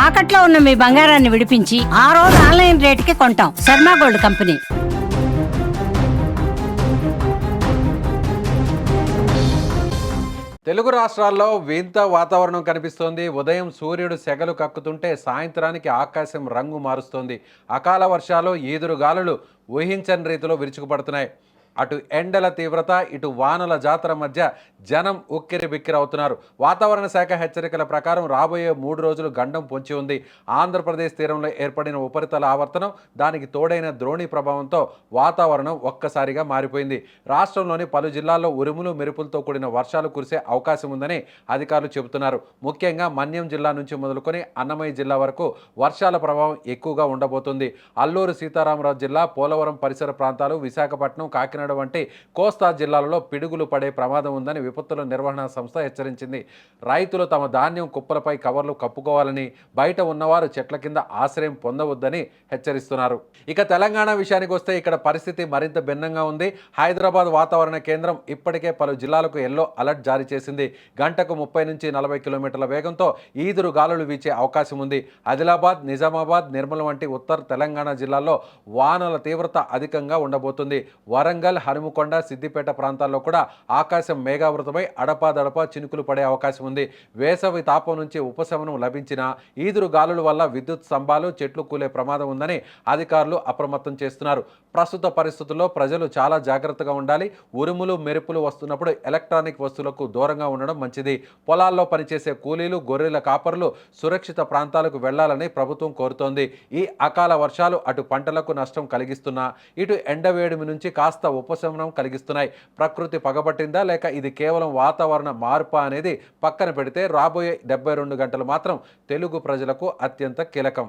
తాకట్లో ఉన్న మీ బంగారాన్ని విడిపించి ఆ రోజు ఆన్లైన్ రేటుకి కొంటాం. Sharma gold company. తెలుగు రాష్ట్రాల్లో వింత వాతావరణం కనిపిస్తోంది. ఉదయం సూర్యుడు సెగలు కక్కుతుంటే సాయంత్రానికి ఆకాశం రంగు మారుస్తోంది. అకాల వర్షాలు, ఈదురుగాలులు ఊహించని రీతిలో విరుచుకుపడుతున్నాయి. అటు ఎండల తీవ్రత, ఇటు వానల జాతర మధ్య జనం ఉక్కిరి బిక్కిరి అవుతున్నారు. వాతావరణ శాఖ హెచ్చరికల ప్రకారం రాబోయే 3 రోజులు గండం పొంచి ఉంది. ఆంధ్రప్రదేశ్ తీరంలో ఏర్పడిన ఉపరితల ఆవర్తనం, దానికి తోడైన ద్రోణి ప్రభావంతో వాతావరణం ఒక్కసారిగా మారిపోయింది. రాష్ట్రంలోని పలు జిల్లాల్లో ఉరుములు మెరుపులతో కూడిన వర్షాలు కురిసే అవకాశం ఉందని అధికారులు చెబుతున్నారు. ముఖ్యంగా మన్యం జిల్లా నుంచి మొదలుకొని అన్నమయ్య జిల్లా వరకు వర్షాల ప్రభావం ఎక్కువగా ఉండబోతుంది. అల్లూరు సీతారామరాజు జిల్లా, పోలవరం పరిసర ప్రాంతాలు, విశాఖపట్నం, కాకినాడ వంటి కోస్తా జిల్లాలలో పిడుగులు పడే ప్రమాదం ఉందని విపత్తుల నిర్వహణ సంస్థ హెచ్చరించింది. రైతులు తమ ధాన్యం కుప్పలపై కవర్లు కప్పుకోవాలని, బయట ఉన్నవారు చెట్ల కింద ఆశ్రయం పొందవద్దని హెచ్చరిస్తున్నారు. ఇక తెలంగాణ విషయానికి వస్తే ఇక్కడ పరిస్థితి మరింత భిన్నంగా ఉంది. హైదరాబాద్ వాతావరణ కేంద్రం ఇప్పటికే పలు జిల్లాలకు ఎల్లో అలర్ట్ జారీ చేసింది. గంటకు 30 నుంచి 40 కిలోమీటర్ల వేగంతో ఈదురు గాలులు వీచే అవకాశం ఉంది. ఆదిలాబాద్, నిజామాబాద్, నిర్మల్ వంటి ఉత్తర తెలంగాణ జిల్లాల్లో వానల తీవ్రత అధికంగా ఉండబోతుంది. వరంగల్, హనుమకొండ, సిద్దిపేట ప్రాంతాల్లో కూడా ఆకాశం మేఘావృతమై అడపాదడపా చినుకులు పడే అవకాశం ఉంది. వేసవి తాపం నుంచి ఉపశమనం లభించినా ఈదురు గాలుల వల్ల విద్యుత్ స్తంభాలు, చెట్లు కూలే ప్రమాదం ఉందని అధికారులు అప్రమత్తం చేస్తున్నారు. ప్రస్తుత పరిస్థితుల్లో ప్రజలు చాలా జాగ్రత్తగా ఉండాలి. ఉరుములు మెరుపులు వస్తున్నప్పుడు ఎలక్ట్రానిక్ వస్తువులకు దూరంగా ఉండడం మంచిది. పొలాల్లో పనిచేసే కూలీలు, గొర్రెల కాపరులు సురక్షిత ప్రాంతాలకు వెళ్లాలని ప్రభుత్వం కోరుతోంది. ఈ అకాల వర్షాలు అటు పంటలకు నష్టం కలిగిస్తున్నా, ఇటు ఎండవేడిమి నుంచి కాస్త ఉపశమనం కలిగిస్తున్నాయి. ప్రకృతి పగబట్టిందా లేక ఇది కేవలం వాతావరణ మార్పా అనేది పక్కన పెడితే రాబోయే 72 గంటలు మాత్రం తెలుగు ప్రజలకు అత్యంత కీలకం.